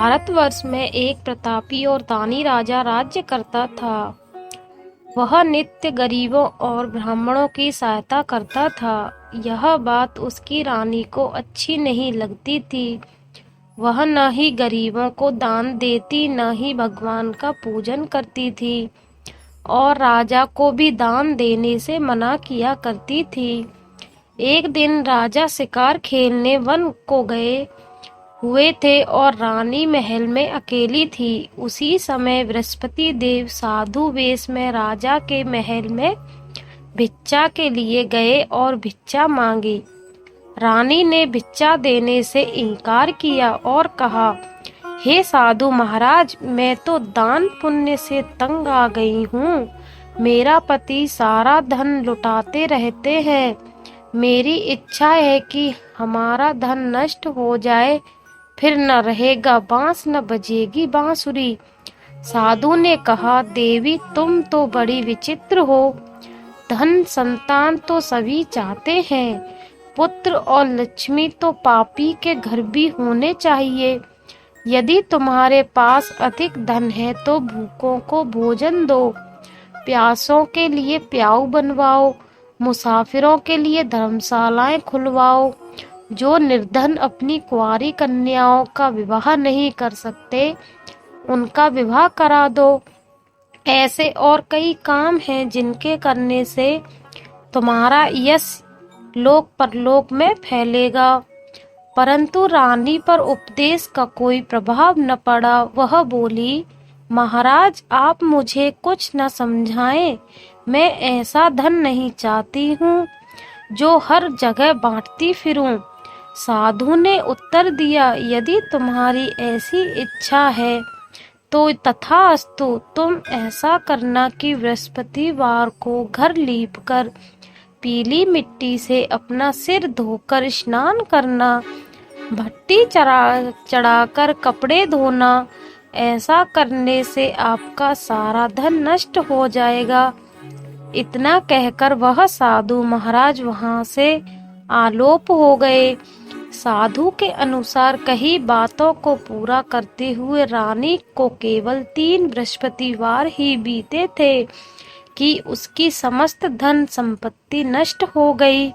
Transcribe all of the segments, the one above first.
भारतवर्ष में एक प्रतापी और दानी राजा राज्य करता था। वह नित्य गरीबों और ब्राह्मणों की सहायता करता था। यह बात उसकी रानी को अच्छी नहीं लगती थी। वह न ही गरीबों को दान देती, न ही भगवान का पूजन करती थी और राजा को भी दान देने से मना किया करती थी। एक दिन राजा शिकार खेलने वन को गए हुए थे और रानी महल में अकेली थी। उसी समय बृहस्पति देव साधु वेश में राजा के महल में भिक्षा के लिए गए और भिक्षा मांगी। रानी ने भिक्षा देने से इनकार किया और कहा, हे साधु महाराज, मैं तो दान पुण्य से तंग आ गई हूँ। मेरा पति सारा धन लुटाते रहते हैं। मेरी इच्छा है कि हमारा धन नष्ट हो जाए, फिर न रहेगा बांस न बजेगी बांसुरी। साधु ने कहा, देवी तुम तो बड़ी विचित्र हो। धन संतान तो सभी चाहते हैं, पुत्र और लक्ष्मी तो पापी के घर भी होने चाहिए। यदि तुम्हारे पास अधिक धन है तो भूखों को भोजन दो, प्यासों के लिए प्याऊ बनवाओ, मुसाफिरों के लिए धर्मशालाएं खुलवाओ। जो निर्धन अपनी कुंवारी कन्याओं का विवाह नहीं कर सकते, उनका विवाह करा दो। ऐसे और कई काम हैं जिनके करने से तुम्हारा यश लोक परलोक में फैलेगा। परंतु रानी पर उपदेश का कोई प्रभाव न पड़ा। वह बोली, महाराज आप मुझे कुछ न समझाएं। मैं ऐसा धन नहीं चाहती हूँ जो हर जगह बांटती फिरूं। साधु ने उत्तर दिया, यदि तुम्हारी ऐसी इच्छा है तो तथास्तु। तुम ऐसा करना कि बृहस्पतिवार को घर लीपकर पीली मिट्टी से अपना सिर धोकर स्नान करना, भट्टी चढ़ाकर कपड़े धोना। ऐसा करने से आपका सारा धन नष्ट हो जाएगा। इतना कहकर वह साधु महाराज वहां से आलोप हो गए। साधु के अनुसार कही बातों को पूरा करते हुए रानी को केवल 3 बृहस्पतिवार ही बीते थे कि उसकी समस्त धन संपत्ति नष्ट हो गई।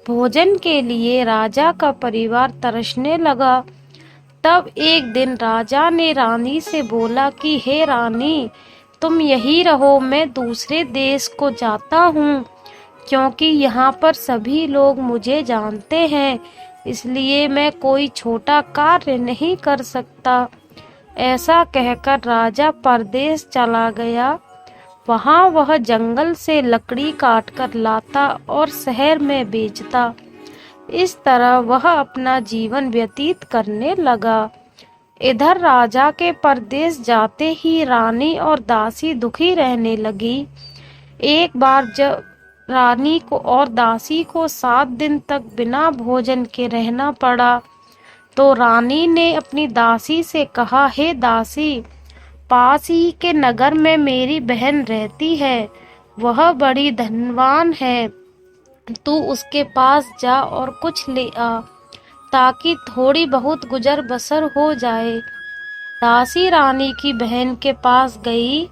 भोजन के लिए राजा का परिवार तरसने लगा। तब एक दिन राजा ने रानी से बोला कि हे रानी, तुम यही रहो, मैं दूसरे देश को जाता हूँ, क्योंकि यहाँ पर सभी लोग मुझे जानते हैं, इसलिए मैं कोई छोटा कार्य नहीं कर सकता। ऐसा कहकर राजा परदेश चला गया। वहाँ वह जंगल से लकड़ी काटकर लाता और शहर में बेचता। इस तरह वह अपना जीवन व्यतीत करने लगा। इधर राजा के परदेश जाते ही रानी और दासी दुखी रहने लगी। एक बार जब रानी को और दासी को 7 दिन तक बिना भोजन के रहना पड़ा, तो रानी ने अपनी दासी से कहा, हे दासी, पास ही के नगर में मेरी बहन रहती है। वह बड़ी धनवान है। तू उसके पास जा और कुछ ले आ, ताकि थोड़ी बहुत गुजर बसर हो जाए। दासी रानी की बहन के पास गई।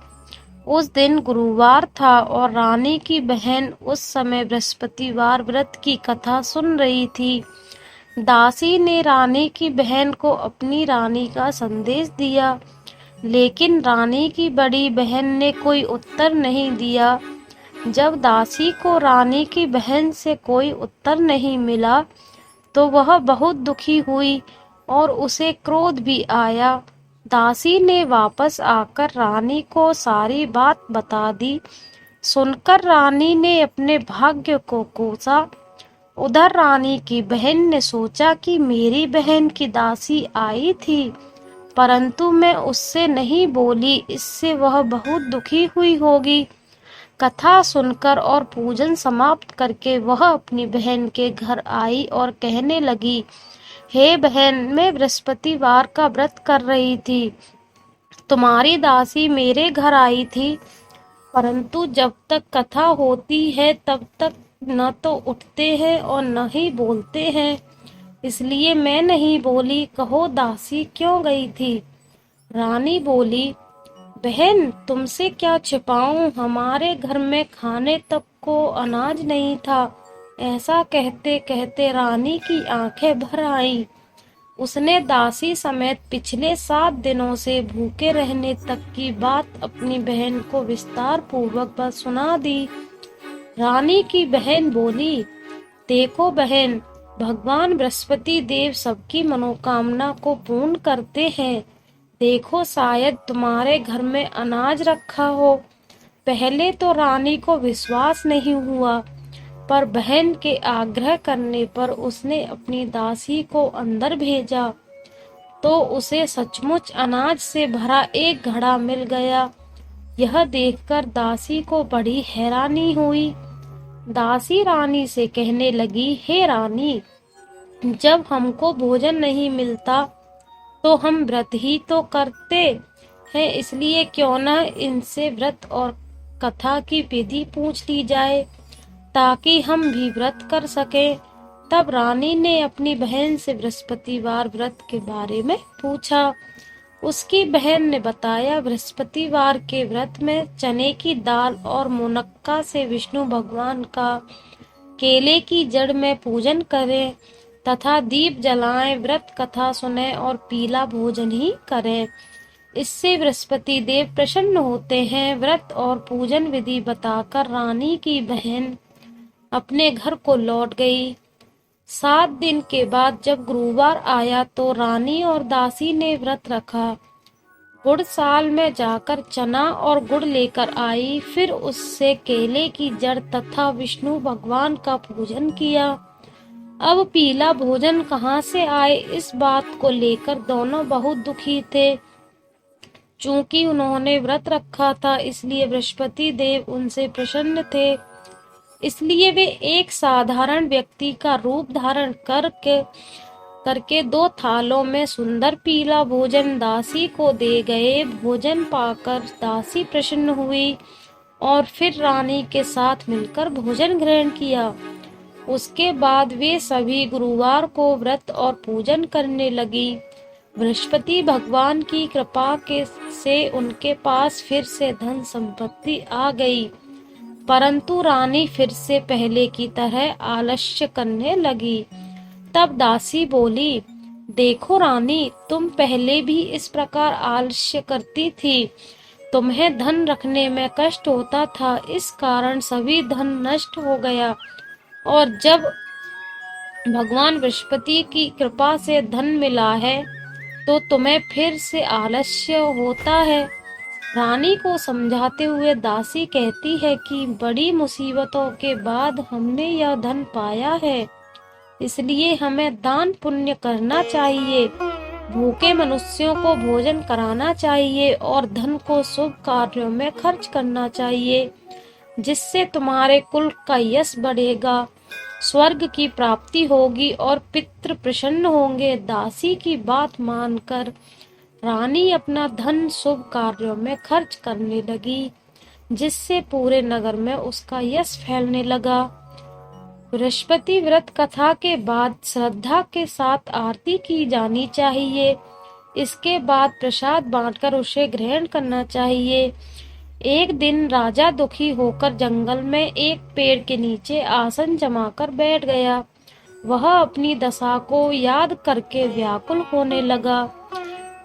उस दिन गुरुवार था और रानी की बहन उस समय बृहस्पतिवार व्रत की कथा सुन रही थी। दासी ने रानी की बहन को अपनी रानी का संदेश दिया, लेकिन रानी की बड़ी बहन ने कोई उत्तर नहीं दिया। जब दासी को रानी की बहन से कोई उत्तर नहीं मिला, तो वह बहुत दुखी हुई और उसे क्रोध भी आया। दासी ने वापस आकर रानी को सारी बात बता दी। सुनकर रानी ने अपने भाग्य को कोसा। उधर रानी की बहन ने सोचा कि मेरी बहन की दासी आई थी, परंतु मैं उससे नहीं बोली, इससे वह बहुत दुखी हुई होगी। कथा सुनकर और पूजन समाप्त करके वह अपनी बहन के घर आई और कहने लगी, हे बहन, मैं बृहस्पतिवार का व्रत कर रही थी। तुम्हारी दासी मेरे घर आई थी, परंतु जब तक कथा होती है तब तक न तो उठते हैं और न ही बोलते हैं। इसलिए मैं नहीं बोली। कहो दासी क्यों गई थी? रानी बोली, बहन तुमसे क्या छिपाऊं, हमारे घर में खाने तक को अनाज नहीं था। ऐसा कहते कहते रानी की आंखें भर आईं। उसने दासी समेत पिछले 7 दिनों से भूखे रहने तक की बात अपनी बहन को विस्तार पूर्वक बस सुना दी। रानी की बहन बोली, देखो बहन, भगवान बृहस्पति देव सबकी मनोकामना को पूर्ण करते हैं। देखो शायद तुम्हारे घर में अनाज रखा हो। पहले तो रानी को विश्वास नहीं हुआ, पर बहन के आग्रह करने पर उसने अपनी दासी को अंदर भेजा तो उसे सचमुच अनाज से भरा एक घड़ा मिल गया। यह देखकर दासी को बड़ी हैरानी हुई। दासी रानी से कहने लगी, हे रानी, जब हमको भोजन नहीं मिलता तो हम व्रत ही तो करते हैं, इसलिए क्यों न इनसे व्रत और कथा की विधि पूछ ली जाए ताकि हम भी व्रत कर सकें। तब रानी ने अपनी बहन से बृहस्पतिवार व्रत के बारे में पूछा। उसकी बहन ने बताया, बृहस्पतिवार के व्रत में चने की दाल और मुनक्का से विष्णु भगवान का केले की जड़ में पूजन करें तथा दीप जलाएं, व्रत कथा सुने और पीला भोजन ही करें। इससे बृहस्पति देव प्रसन्न होते हैं। व्रत और पूजन विधि बताकर रानी की बहन अपने घर को लौट गई। 7 दिन के बाद जब गुरुवार आया तो रानी और दासी ने व्रत रखा। गुड़साल में जाकर चना और गुड़ लेकर आई, फिर उससे केले की जड़ तथा विष्णु भगवान का पूजन किया। अब पीला भोजन कहाँ से आए, इस बात को लेकर दोनों बहुत दुखी थे। चूंकि उन्होंने व्रत रखा था इसलिए बृहस्पति देव उनसे प्रसन्न थे। इसलिए वे एक साधारण व्यक्ति का रूप धारण करके 2 थालों में सुंदर पीला भोजन दासी को दे गए। भोजन पाकर दासी प्रसन्न हुई और फिर रानी के साथ मिलकर भोजन ग्रहण किया। उसके बाद वे सभी गुरुवार को व्रत और पूजन करने लगी। बृहस्पति भगवान की कृपा से उनके पास फिर से धन संपत्ति आ गई, परंतु रानी फिर से पहले की तरह आलस्य करने लगी। तब दासी बोली, देखो रानी, तुम पहले भी इस प्रकार आलस्य करती थी। तुम्हें धन रखने में कष्ट होता था, इस कारण सभी धन नष्ट हो गया, और जब भगवान बृहस्पति की कृपा से धन मिला है तो तुम्हें फिर से आलस्य होता है। रानी को समझाते हुए दासी कहती है कि बड़ी मुसीबतों के बाद हमने यह धन पाया है, इसलिए हमें दान पुण्य करना चाहिए, भूखे मनुष्यों को भोजन कराना चाहिए और धन को शुभ कार्यों में खर्च करना चाहिए, जिससे तुम्हारे कुल का यश बढ़ेगा, स्वर्ग की प्राप्ति होगी और पितृ प्रसन्न होंगे। दासी की बात मानकर रानी अपना धन शुभ कार्यों में खर्च करने लगी, जिससे पूरे नगर में उसका यश फैलने लगा। बृहस्पति व्रत कथा के बाद श्रद्धा के साथ आरती की जानी चाहिए। इसके बाद प्रसाद बांटकर उसे ग्रहण करना चाहिए। एक दिन राजा दुखी होकर जंगल में एक पेड़ के नीचे आसन जमाकर बैठ गया। वह अपनी दशा को याद करके व्याकुल होने लगा।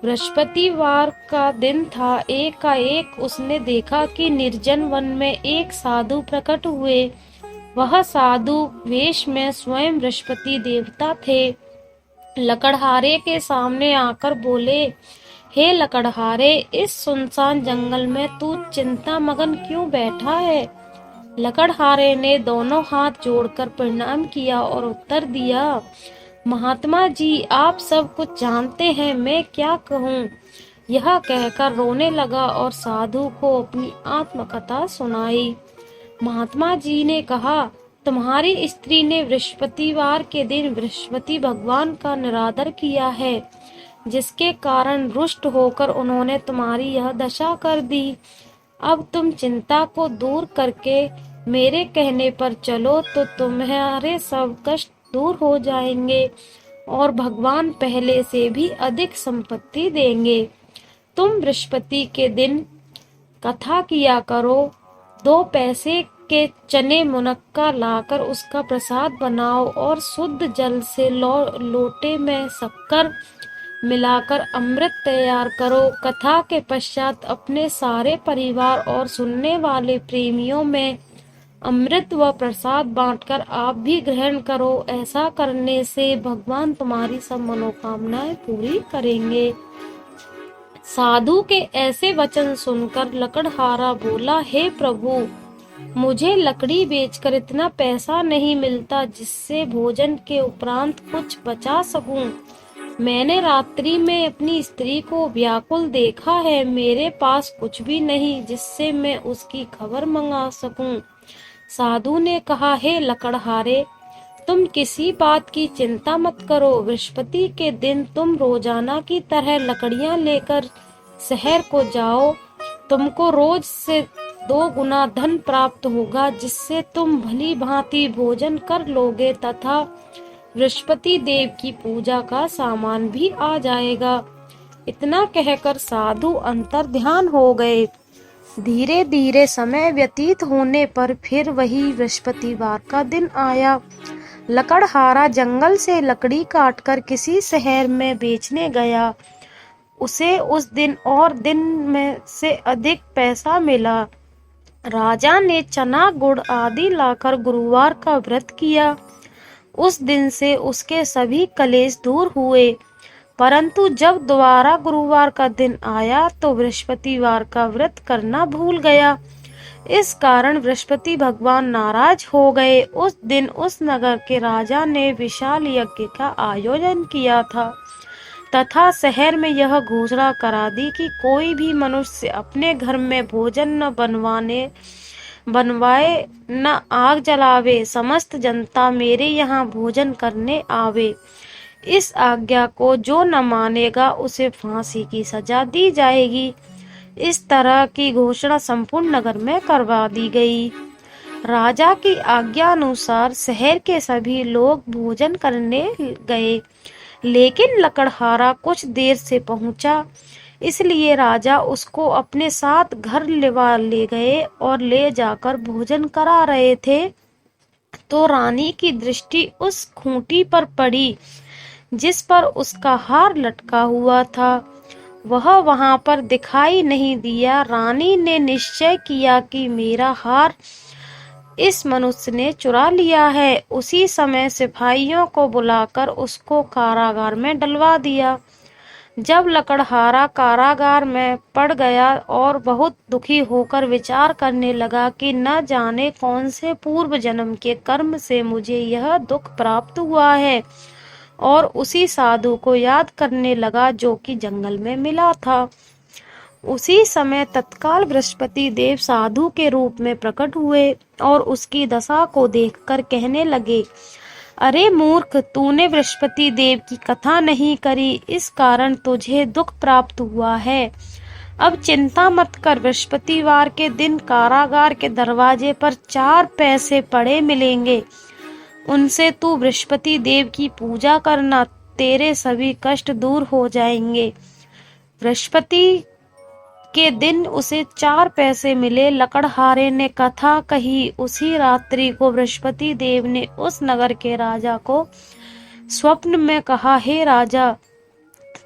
बृहस्पतिवार का दिन था। एकाएक उसने देखा कि निर्जन वन में एक साधु प्रकट हुए। वह साधु वेश में स्वयं बृहस्पति देवता थे। लकड़हारे के सामने आकर बोले, हे लकड़हारे, इस सुनसान जंगल में तू चिंता मगन क्यों बैठा है? लकड़हारे ने दोनों हाथ जोड़कर प्रणाम किया और उत्तर दिया, महात्मा जी, आप सब कुछ जानते हैं, मैं क्या कहूँ। यह कहकर रोने लगा और साधु को अपनी आत्मकथा सुनाई। महात्मा जी ने कहा, तुम्हारी स्त्री ने बृहस्पतिवार के दिन बृहस्पति भगवान का निरादर किया है, जिसके कारण रुष्ट होकर उन्होंने तुम्हारी यह दशा कर दी। अब तुम चिंता को दूर करके मेरे कहने पर चलो तो तुम्हारे सब कष्ट दूर हो जाएंगे। और भगवान पहले से भी अधिक संपत्ति देंगे। तुम बृहस्पति के दिन कथा किया करो। 2 पैसे के चने मुनक्का लाकर उसका प्रसाद बनाओ और शुद्ध जल से लोटे में शक्कर मिलाकर अमृत तैयार करो। कथा के पश्चात अपने सारे परिवार और सुनने वाले प्रेमियों में अमृत व प्रसाद बांटकर आप भी ग्रहण करो। ऐसा करने से भगवान तुम्हारी सब मनोकामनाएं पूरी करेंगे। साधु के ऐसे वचन सुनकर लकड़हारा बोला, हे प्रभु, मुझे लकड़ी बेचकर इतना पैसा नहीं मिलता जिससे भोजन के उपरांत कुछ बचा सकूं। मैंने रात्रि में अपनी स्त्री को व्याकुल देखा है। मेरे पास कुछ भी नहीं जिससे मैं उसकी खबर मंगा सकूं। साधु ने कहा, हे लकड़हारे, तुम किसी बात की चिंता मत करो। बृहस्पति के दिन तुम रोजाना की तरह लकड़ियां लेकर शहर को जाओ। तुमको रोज से 2 गुना धन प्राप्त होगा, जिससे तुम भली भांति भोजन कर लोगे तथा बृहस्पति देव की पूजा का सामान भी आ जाएगा। इतना कहकर साधु अंतर ध्यान हो गए। धीरे धीरे समय व्यतीत होने पर फिर वही बृहस्पतिवार का दिन आया। लकड़हारा जंगल से लकड़ी काटकर किसी शहर में बेचने गया। उसे उस दिन और दिन में से अधिक पैसा मिला। राजा ने चना गुड़ आदि लाकर गुरुवार का व्रत किया। उस दिन से उसके सभी कलेश दूर हुए। परंतु जब दोबारा गुरुवार का दिन आया तो बृहस्पतिवार का व्रत करना भूल गया। इस कारण बृहस्पति भगवान नाराज हो गए। उस दिन उस नगर के राजा ने विशाल यज्ञ का आयोजन किया था तथा शहर में यह घोषणा करा दी कि कोई भी मनुष्य अपने घर में भोजन न बनवाए न आग जलावे। समस्त जनता मेरे यहाँ भोजन करने आवे। इस आज्ञा को जो न मानेगा उसे फांसी की सजा दी जाएगी। इस तरह की घोषणा संपूर्ण नगर में करवा दी गई। राजा की आज्ञा अनुसार शहर के सभी लोग भोजन करने गए, लेकिन लकड़हारा कुछ देर से पहुंचा, इसलिए राजा उसको अपने साथ घर ले गए और ले जाकर भोजन करा रहे थे तो रानी की दृष्टि उस खूंटी पर पड़ी जिस पर उसका हार लटका हुआ था। वह वहां पर दिखाई नहीं दिया। रानी ने निश्चय किया कि मेरा हार इस मनुष्य ने चुरा लिया है। उसी समय सिपाहियों को बुलाकर उसको कारागार में डलवा दिया। जब लकड़हारा कारागार में पड़ गया और बहुत दुखी होकर विचार करने लगा कि न जाने कौन से पूर्व जन्म के कर्म से मुझे यह दुख प्राप्त हुआ है, और उसी साधु को याद करने लगा जो कि जंगल में मिला था। उसी समय तत्काल बृहस्पति देव साधु के रूप में प्रकट हुए और उसकी दशा को देखकर कहने लगे, अरे मूर्ख, तूने बृहस्पति देव की कथा नहीं करी, इस कारण तुझे दुख प्राप्त हुआ है। अब चिंता मत कर। बृहस्पतिवार के दिन कारागार के दरवाजे पर 4 पैसे पड़े मिलेंगे। उनसे तू बृहस्पति देव की पूजा करना, तेरे सभी कष्ट दूर हो जाएंगे। बृहस्पति के दिन उसे 4 पैसे मिले। लकड़हारे ने कथा कही। उसी रात्रि को बृहस्पति देव ने उस नगर के राजा को स्वप्न में कहा, हे राजा,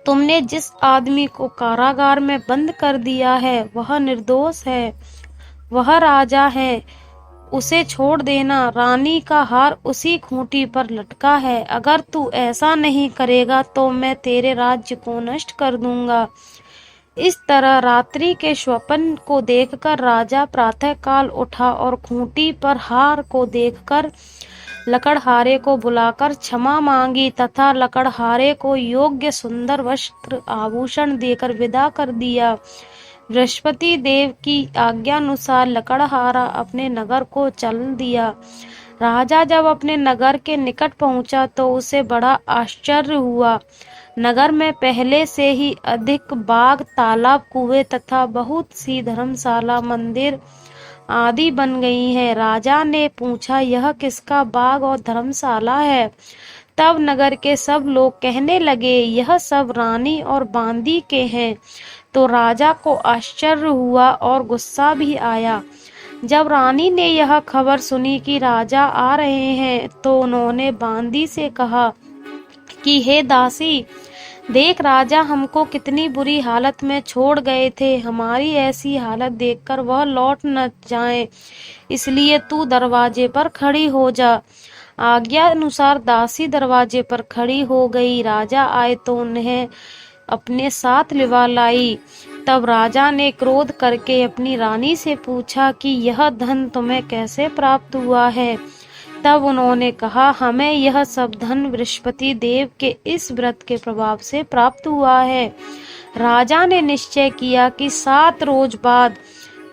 तुमने जिस आदमी को कारागार में बंद कर दिया है वह निर्दोष है, वह राजा है, उसे छोड़ देना। रानी का हार उसी खूंटी पर लटका है। अगर तू ऐसा नहीं करेगा तो मैं तेरे राज्य को नष्ट कर दूंगा। इस तरह रात्रि के स्वप्न को देखकर राजा प्रातः काल उठा और खूंटी पर हार को देखकर लकड़हारे को बुलाकर क्षमा मांगी तथा लकड़हारे को योग्य सुंदर वस्त्र आभूषण देकर विदा कर दिया। बृहस्पति देव की आज्ञानुसार लकड़हारा अपने नगर को चल दिया। राजा जब अपने नगर के निकट पहुंचा तो उसे बड़ा आश्चर्य हुआ। नगर में पहले से ही अधिक बाग, तालाब, कुएं तथा बहुत सी धर्मशाला, मंदिर आदि बन गई हैं। राजा ने पूछा, यह किसका बाग और धर्मशाला है? तब नगर के सब लोग कहने लगे, यह सब रानी और बांदी के हैं। तो राजा को आश्चर्य हुआ और गुस्सा भी आया। जब रानी ने यह खबर सुनी कि राजा आ रहे हैं, तो उन्होंने बांदी से कहा कि हे दासी, देख राजा हमको कितनी बुरी हालत में छोड़ गए थे। हमारी ऐसी हालत देखकर वह लौट न जाए, इसलिए तू दरवाजे पर खड़ी हो जा। आज्ञा अनुसार दासी दरवाजे पर खड़ी हो गई। राजा आए तो उन्हें अपने साथ लिवा लाई। तब राजा ने क्रोध करके अपनी रानी से पूछा कि यह धन तुम्हें कैसे प्राप्त हुआ है। तब उन्होंने कहा, हमें यह सब धन बृहस्पति देव के इस व्रत के प्रभाव से प्राप्त हुआ है। राजा ने निश्चय किया कि 7 रोज बाद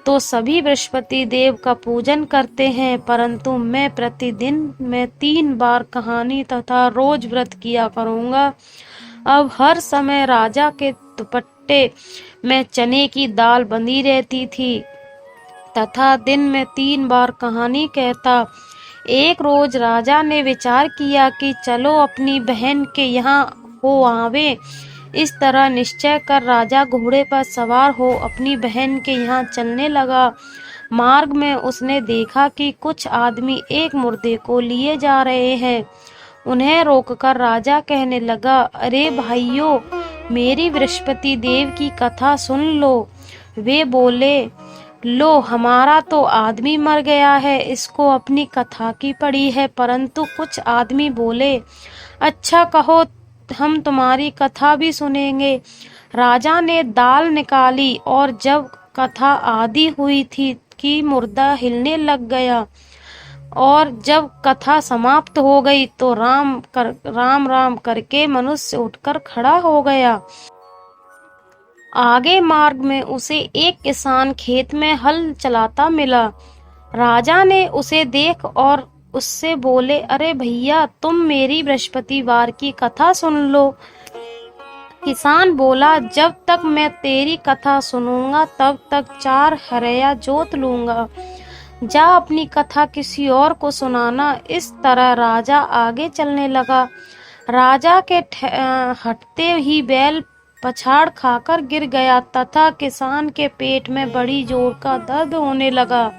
तो सभी बृहस्पति देव का पूजन करते हैं, परंतु मैं प्रतिदिन में 3 बार कहानी तथा रोज व्रत किया करूंगा। अब हर समय राजा के दुपट्टे में चने की दाल बंधी रहती थी तथा दिन में 3 बार कहानी कहता। एक रोज राजा ने विचार किया कि चलो अपनी बहन के यहाँ हो आवे। इस तरह निश्चय कर राजा घोड़े पर सवार हो अपनी बहन के यहाँ चलने लगा। मार्ग में उसने देखा कि कुछ आदमी एक मुर्दे को लिए जा रहे हैं। उन्हें रोककर राजा कहने लगा, अरे भाइयों, मेरी बृहस्पति देव की कथा सुन लो। वे बोले, लो हमारा तो आदमी मर गया है, इसको अपनी कथा की पड़ी है। परंतु कुछ आदमी बोले, अच्छा कहो, हम तुम्हारी कथा भी सुनेंगे। राजा ने दाल निकाली और जब कथा आदि हुई थी कि मुर्दा हिलने लग गया और जब कथा समाप्त हो गई तो राम राम करके मनुष्य उठकर खड़ा हो गया। आगे मार्ग में उसे एक किसान खेत में हल चलाता मिला। राजा ने उसे देख और उससे बोले, अरे भैया, तुम मेरी बृहस्पतिवार की कथा सुन लो। किसान बोला, जब तक मैं तेरी कथा सुनूंगा तब तक 4 हरया जोत लूंगा। जा अपनी कथा किसी और को सुनाना। इस तरह राजा आगे चलने लगा। राजा के हटते ही बैल पछाड़ खाकर गिर गया तथा किसान के पेट में बड़ी जोर का दर्द होने लगा।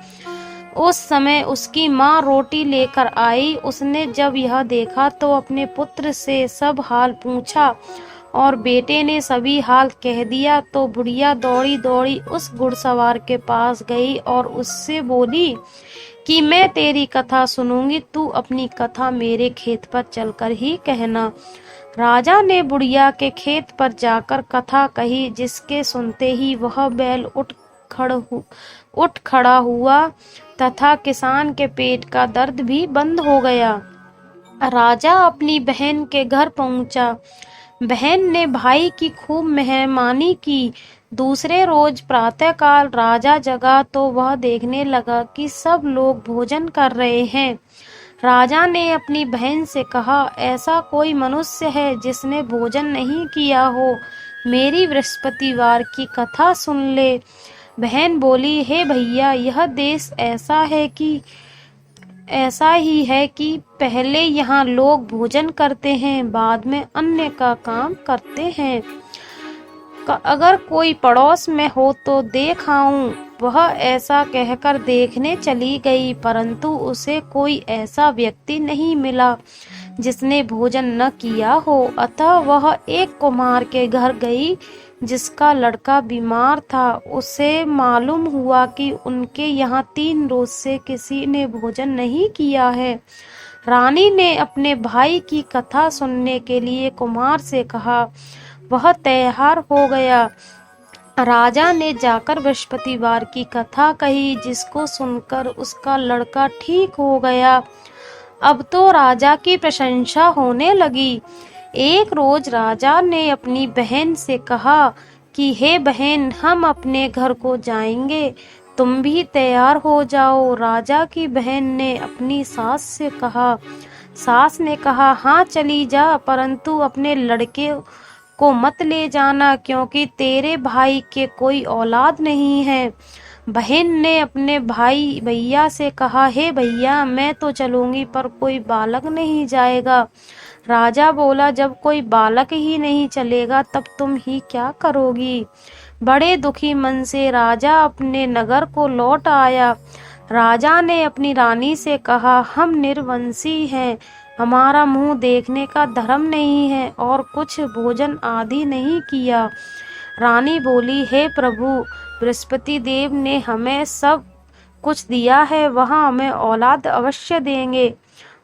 उस समय उसकी माँ रोटी लेकर आई। उसने जब यह देखा तो अपने पुत्र से सब हाल पूछा और बेटे ने सभी हाल कह दिया। तो बुढ़िया दौड़ी दौड़ी उस घुड़सवार के पास गई और उससे बोली कि मैं तेरी कथा सुनूंगी, तू अपनी कथा मेरे खेत पर चलकर ही कहना। राजा ने बुढ़िया के खेत पर जाकर कथा कही, जिसके सुनते ही वह बैल उठ खड़ा हुआ तथा किसान के पेट का दर्द भी बंद हो गया। राजा अपनी बहन के घर पहुंचा। बहन ने भाई की खूब मेहमानी की। दूसरे रोज प्रातःकाल राजा जगा तो वह देखने लगा कि सब लोग भोजन कर रहे हैं। राजा ने अपनी बहन से कहा, ऐसा कोई मनुष्य है जिसने भोजन नहीं किया हो, मेरी बृहस्पतिवार की कथा सुन ले। बहन बोली, हे भैया, यह देश ऐसा ही है कि पहले यहाँ लोग भोजन करते हैं, बाद में अन्य का काम करते हैं। अगर कोई पड़ोस में हो तो देख आऊं। वह ऐसा कहकर देखने चली गई, परंतु उसे कोई ऐसा व्यक्ति नहीं मिला जिसने भोजन न किया हो। अतः वह एक कुम्हार के घर गई जिसका लड़का बीमार था। उसे मालूम हुआ कि उनके यहाँ 3 रोज से किसी ने भोजन नहीं किया है। रानी ने अपने भाई की कथा सुनने के लिए कुम्हार से कहा। वह तैयार हो गया। राजा ने जाकर बृहस्पतिवार की कथा कही, जिसको सुनकर उसका लड़का ठीक हो गया। अब तो राजा की प्रशंसा होने लगी। एक रोज राजा ने अपनी बहन से कहा कि हे बहन, हम अपने घर को जाएंगे, तुम भी तैयार हो जाओ। राजा की बहन ने अपनी सास से कहा। सास ने कहा, हाँ चली जा, परंतु अपने लड़के को मत ले जाना, क्योंकि तेरे भाई के कोई औलाद नहीं है। बहन ने अपने भाई भैया से कहा, हे भैया, मैं तो चलूंगी पर कोई बालक नहीं जाएगा। राजा बोला, जब कोई बालक ही नहीं चलेगा तब तुम ही क्या करोगी। बड़े दुखी मन से राजा अपने नगर को लौट आया। राजा ने अपनी रानी से कहा, हम निर्वंशी हैं, हमारा मुंह देखने का धर्म नहीं है और कुछ भोजन आदि नहीं किया। रानी बोली, हे प्रभु, बृहस्पति देव ने हमें सब कुछ दिया है, वह हमें औलाद अवश्य देंगे।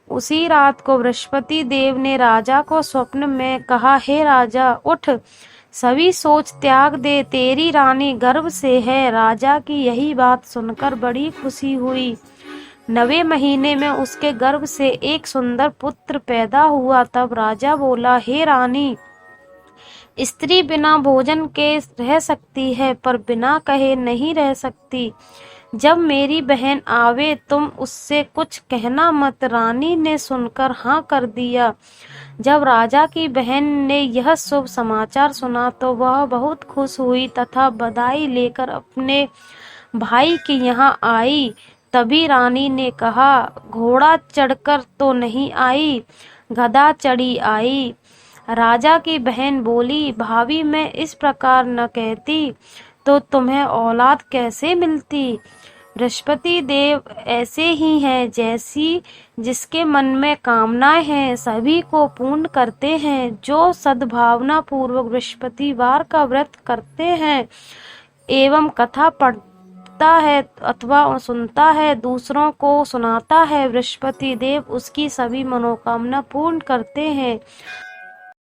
उसी रात को बृहस्पति देव ने राजा को स्वप्न में कहा, हे राजा, उठ, सभी सोच त्याग दे, तेरी रानी गर्भ से है। राजा की यही बात सुनकर बड़ी खुशी हुई। 9वें महीने में उसके गर्भ से एक सुंदर पुत्र पैदा हुआ। तब राजा बोला, हे रानी, स्त्री बिना भोजन के रह सकती है पर बिना कहे नहीं रह सकती। जब मेरी बहन आवे तुम उससे कुछ कहना मत। रानी ने सुनकर हाँ कर दिया। जब राजा की बहन ने यह शुभ समाचार सुना तो वह बहुत खुश हुई तथा बधाई लेकर अपने भाई के यहाँ आई। तभी रानी ने कहा, घोड़ा चढ़कर तो नहीं आई, गधा चढ़ी आई। राजा की बहन बोली, भाभी मैं इस प्रकार न कहती तो तुम्हें औलाद कैसे मिलती। बृहस्पति देव ऐसे ही हैं, जैसी जिसके मन में कामनाएं हैं सभी को पूर्ण करते हैं। जो सद्भावना पूर्वक बृहस्पतिवार का व्रत करते हैं एवं कथा पढ़ता है अथवा सुनता है, दूसरों को सुनाता है, बृहस्पति देव उसकी सभी मनोकामना पूर्ण करते हैं।